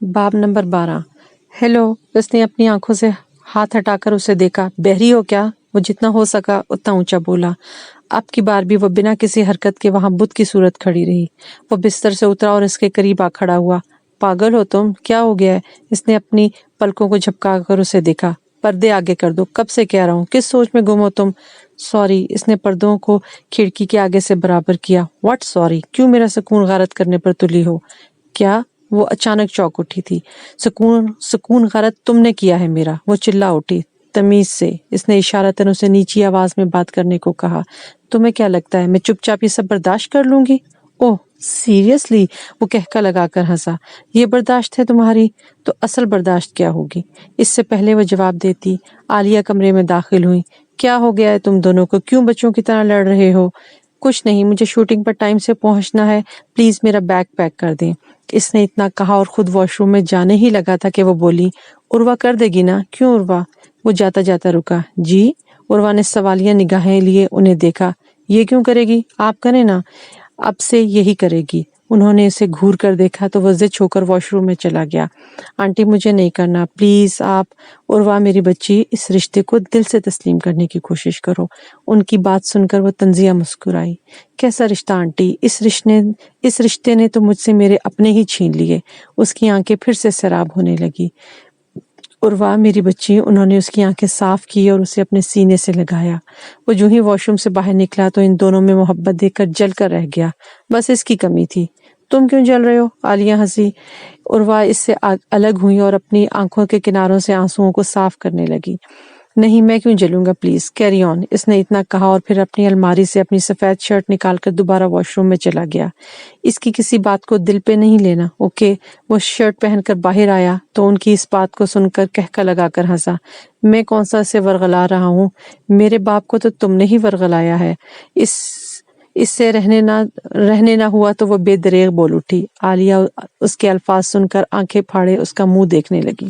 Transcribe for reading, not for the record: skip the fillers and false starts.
باب number 12۔ Hello, اس نے اپنی آنکھوں سے ہاتھ ہٹا کر اسے دیکھا۔ بہری ہو کیا؟ وہ جتنا ہو سکا اتنا اونچا بولا۔ اب کی بار بھی وہ بنا کسی حرکت کے وہاں بت کی صورت کھڑی رہی۔ وہ بستر سے اترا اور اس کے قریب آ کھڑا ہوا۔ پاگل ہو تم؟ کیا ہو گیا ہے؟ اس نے اپنی پلکوں کو جھپکا کر اسے دیکھا۔ پردے آگے کر دو، کب سے کہہ رہا ہوں، کس سوچ میں گم ہو تم؟ سوری، اس نے پردوں کو کھڑکی کے آگے سے برابر کیا۔ What sorry? کیوں میرا سکون غارت کرنے پر تلی ہو؟ کیا؟ وہ اچانک چونک اٹھی تھی۔ سکون غارت تم نے کیا ہے میرا، وہ چلا اٹھی۔ تمیز سے، اس نے اشارتاً اسے نیچی آواز میں بات کرنے کو کہا۔ تمہیں کیا لگتا ہے میں چپ چاپ یہ سب برداشت کر لوں گی؟ اوہ سیریسلی؟ وہ کہکا لگا کر ہنسا۔ یہ برداشت ہے تمہاری؟ تو اصل برداشت کیا ہوگی؟ اس سے پہلے وہ جواب دیتی، عالیہ کمرے میں داخل ہوئی۔ کیا ہو گیا ہے تم دونوں کو؟ کیوں بچوں کی طرح لڑ رہے ہو؟ کچھ نہیں، مجھے شوٹنگ پر ٹائم سے پہنچنا ہے، پلیز میرا بیگ پیک کر دیں۔ اس نے اتنا کہا اور خود واش روم میں جانے ہی لگا تھا کہ وہ بولی، عروہ کر دے گی نا؟ کیوں عروہ؟ وہ جاتا جاتا رکا۔ جی؟ عروہ نے سوالیہ نگاہیں لیے انہیں دیکھا۔ یہ کیوں کرے گی؟ آپ کریں نا، اب سے یہی کرے گی۔ انہوں نے اسے گھور کر دیکھا تو وہ ضد ہو کر واش روم میں چلا گیا۔ آنٹی مجھے نہیں کرنا، پلیز آپ۔ عروہ میری بچی، اس رشتے کو دل سے تسلیم کرنے کی کوشش کرو۔ ان کی بات سن کر وہ طنزیہ مسکرائی۔ کیسا رشتہ آنٹی؟ اس رشتے نے تو مجھ سے میرے اپنے ہی چھین لیے۔ اس کی آنکھیں پھر سے سراب ہونے لگی۔ عروہ میری بچی، انہوں نے اس کی آنکھیں صاف کی اور اسے اپنے سینے سے لگایا۔ وہ جو ہی واش روم سے باہر نکلا تو ان دونوں میں محبت دیکھ کر جل کر رہ گیا۔ بس اس کی کمی تھی۔ تم کیوں جل رہے ہو؟ عالیہ ہنسی۔ عروہ اس سے الگ ہوئی اور اپنی آنکھوں کے کناروں سے آنسوؤں کو صاف کرنے لگی۔ نہیں، میں کیوں جلوں گا، پلیز کیری آن۔ اس نے اتنا کہا اور پھر اپنی الماری سے اپنی سفید شرٹ نکال کر دوبارہ واش روم میں چلا گیا۔ اس کی کسی بات کو دل پہ نہیں لینا، اوکے؟ وہ شرٹ پہن کر باہر آیا تو ان کی اس بات کو سن کر کہکا لگا کر ہنسا۔ میں کون سا اسے ورغلا رہا ہوں؟ میرے باپ کو تو تم نے ہی ورغلایا ہے۔ اس سے رہنے نہ ہوا تو وہ بے دریغ بول اٹھی۔ عالیہ اس کے الفاظ سن کر آنکھیں پھاڑے اس کا منہ دیکھنے لگی۔